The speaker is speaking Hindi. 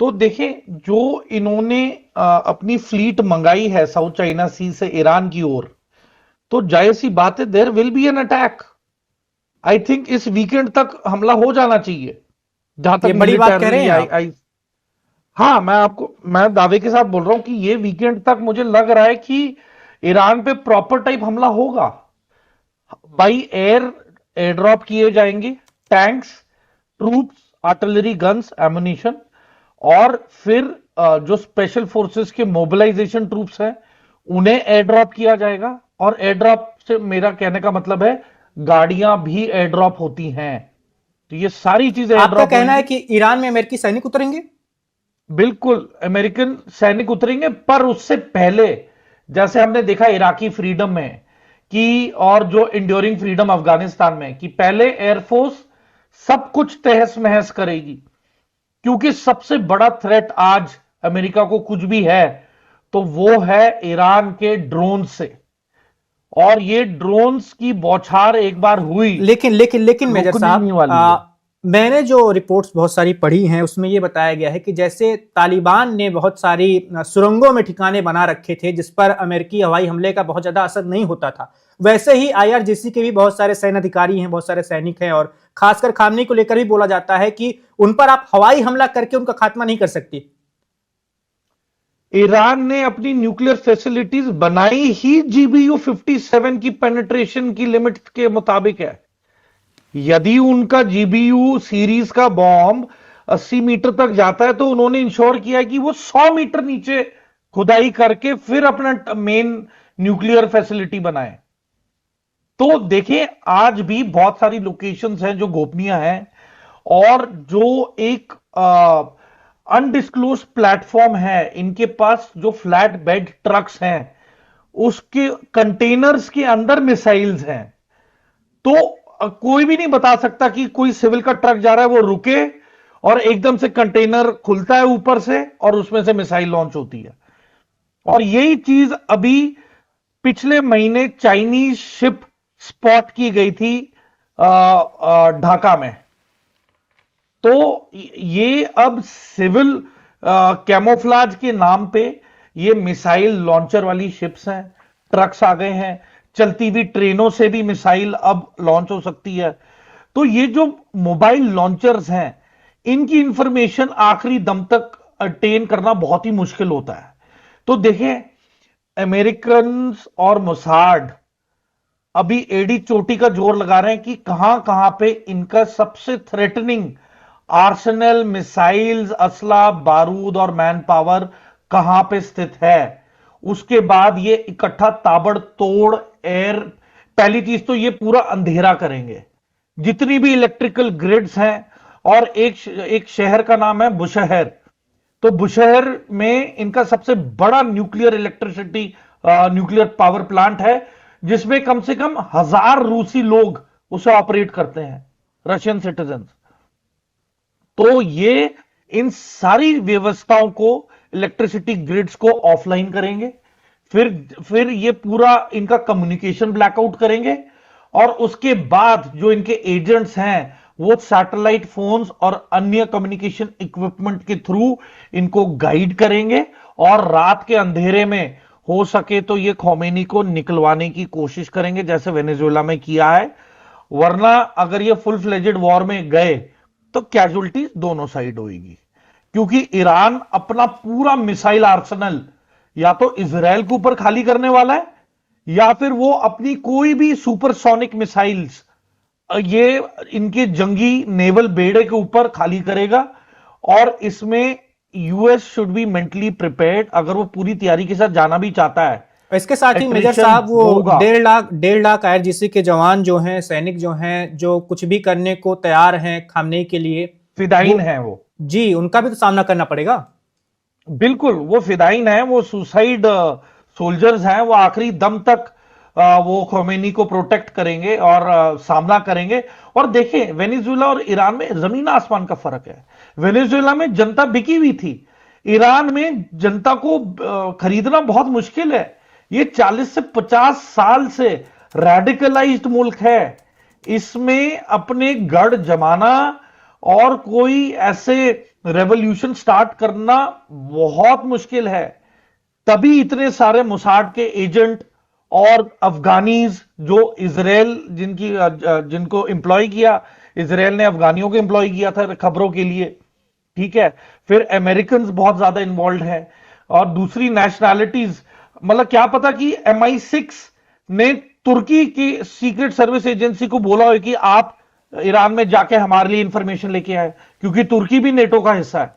तो देखिए, जो इन्होंने अपनी फ्लीट मंगाई है साउथ चाइना सी से ईरान की ओर, तो जाहिर सी बात है there will be an attack. I think इस वीकेंड तक हमला हो जाना चाहिए, जहां तक ये बड़ी बात कह रहे मिलिटरी हैं आई आप? आई हाँ, मैं दावे के साथ बोल रहा हूं कि ये वीकेंड तक मुझे लग रहा है कि ईरान पे प्रॉपर टाइप हमला होगा। बाई एयर एयर ड्रॉप किए जाएंगे tanks, troops, artillery guns, ammunition, और फिर जो स्पेशल फोर्सेस के मोबिलाइजेशन ट्रूप्स हैं उन्हें एयर ड्रॉप किया जाएगा। और एयर ड्रॉप से मेरा कहने का मतलब है गाड़ियां भी एयर ड्रॉप होती हैं, तो ये सारी चीजें एयर आपका ड्रॉप कहना है होंगी। कि ईरान में अमेरिकी सैनिक उतरेंगे? बिल्कुल अमेरिकन सैनिक उतरेंगे, पर उससे पहले जैसे हमने देखा इराकी फ्रीडम में कि, और जो इंड्योरिंग फ्रीडम अफगानिस्तान में, कि पहले एयरफोर्स सब कुछ तहस महस करेगी। क्योंकि सबसे बड़ा थ्रेट आज अमेरिका को कुछ भी है तो वो है ईरान के ड्रोन से। और ये ड्रोन्स की बौछार एक बार हुई, लेकिन मेजर रुकने साहब, नहीं वाली है। मैंने जो रिपोर्ट्स बहुत सारी पढ़ी हैं उसमें यह बताया गया है कि जैसे तालिबान ने बहुत सारी सुरंगों में ठिकाने बना रखे थे जिस पर अमेरिकी हवाई हमले का बहुत ज्यादा असर नहीं होता था, वैसे ही आईआरजीसी के भी बहुत सारे सैन्य अधिकारी हैं, बहुत सारे सैनिक हैं, और खासकर खामनी को लेकर भी बोला जाता है कि उन पर आप हवाई हमला करके उनका खात्मा नहीं कर सकती। ईरान ने अपनी न्यूक्लियर फैसिलिटीज बनाई ही जीबीयू 57 की पेनिट्रेशन की लिमिट के मुताबिक है। यदि उनका जीबीयू सीरीज का बॉम्ब 80 मीटर तक जाता है तो उन्होंने इंश्योर किया कि वो 100 मीटर नीचे खुदाई करके फिर अपना मेन न्यूक्लियर फैसिलिटी बनाए। तो देखिए, आज भी बहुत सारी लोकेशंस हैं जो गोपनीय हैं, और जो एक अनडिस्क्लोज प्लेटफॉर्म है इनके पास, जो फ्लैट बेड ट्रक्स हैं उसके कंटेनर्स के अंदर मिसाइल्स हैं। तो कोई भी नहीं बता सकता कि कोई सिविल का ट्रक जा रहा है वो रुके और एकदम से कंटेनर खुलता है ऊपर से और उसमें से मिसाइल लॉन्च होती है। और यही चीज अभी पिछले महीने चाइनीज शिप स्पॉट की गई थी ढाका में। तो ये अब सिविल कैमोफ्लाज के नाम पे ये मिसाइल लॉन्चर वाली शिप्स हैं, ट्रक्स आ गए हैं, चलती हुई ट्रेनों से भी मिसाइल अब लॉन्च हो सकती है। तो ये जो मोबाइल लॉन्चर्स हैं इनकी इंफॉर्मेशन आखिरी दम तक अटेन करना बहुत ही मुश्किल होता है। तो देखें, अमेरिकन और मोसाड अभी एडी चोटी का जोर लगा रहे हैं कि कहां कहां पे इनका सबसे थ्रेटनिंग आर्सेनल, मिसाइल्स, असला, बारूद और मैन पावर कहां पे स्थित है। उसके बाद ये इकट्ठा ताबड़तोड़ एयर, पहली चीज तो ये पूरा अंधेरा करेंगे जितनी भी इलेक्ट्रिकल ग्रिड्स हैं। और एक शहर का नाम है बुशहर, तो बुशहर में इनका सबसे बड़ा nuclear electricity nuclear power plant है, जिसमें कम से कम 1000 रूसी लोग उसे ऑपरेट करते हैं, रशियन सिटीजन। तो ये इन सारी व्यवस्थाओं को, इलेक्ट्रिसिटी ग्रिड्स को ऑफलाइन करेंगे। फिर ये पूरा इनका कम्युनिकेशन ब्लैकआउट करेंगे, और उसके बाद जो इनके एजेंट्स हैं वो सैटेलाइट फोन्स और अन्य कम्युनिकेशन इक्विपमेंट के थ्रू इनको गाइड करेंगे, और रात के अंधेरे में हो सके तो ये खोमेनी को निकलवाने की कोशिश करेंगे जैसे वेनेजुएला में किया है। वरना अगर ये फुल फ्लेजेड वॉर में गए तो कैजुअलिटीज दोनों साइड होगी, क्योंकि ईरान अपना पूरा मिसाइल आर्सेनल या तो इजराइल के ऊपर खाली करने वाला है, या फिर वो अपनी कोई भी सुपरसोनिक मिसाइल्स ये इनके जंगी नेवल बेड़े के ऊपर खाली करेगा। और इसमें US should be mentally prepared, अगर वो पूरी तैयारी के साथ जाना भी चाहता है। इसके साथ ही मेजर एट्रिशन साहब, वो होगा। 1.5 लाख आईआरजीसी के जवान जो हैं, सैनिक जो हैं, जो कुछ भी करने को तैयार हैं खामनेई के लिए, फिदाइन वो, है वो। जी, उनका भी तो सामना करना पड़ेगा। बिल्कुल, वो फिदाइन है, वो सुसाइड सोल्जर्स हैं, वो आखिरी दम तक वो खोमेनी को प्रोटेक्ट करेंगे और सामना करेंगे। और देखें, वेनेजुएला और ईरान में जमीन आसमान का फर्क है। वेनेजुएला में जनता बिकी हुई थी, ईरान में जनता को खरीदना बहुत मुश्किल है। ये 40 से 50 साल से रेडिकलाइज्ड मुल्क है, इसमें अपने गढ़ जमाना और कोई ऐसे रेवोल्यूशन स्टार्ट करना बहुत मुश्किल है। तभी इतने सारे मोसाद के एजेंट और अफगानीज जो इजराइल जिनको एम्प्लॉय किया, इजराइल ने अफगानियों को एम्प्लॉय किया था खबरों के लिए, ठीक है। फिर अमेरिकन बहुत ज्यादा इन्वॉल्व हैं और दूसरी नेशनैलिटीज, मतलब क्या पता कि MI6 ने तुर्की की सीक्रेट सर्विस एजेंसी को बोला हो कि आप ईरान में जाके हमारे लिए इंफॉर्मेशन लेके आए, क्योंकि तुर्की भी नेटो का हिस्सा है।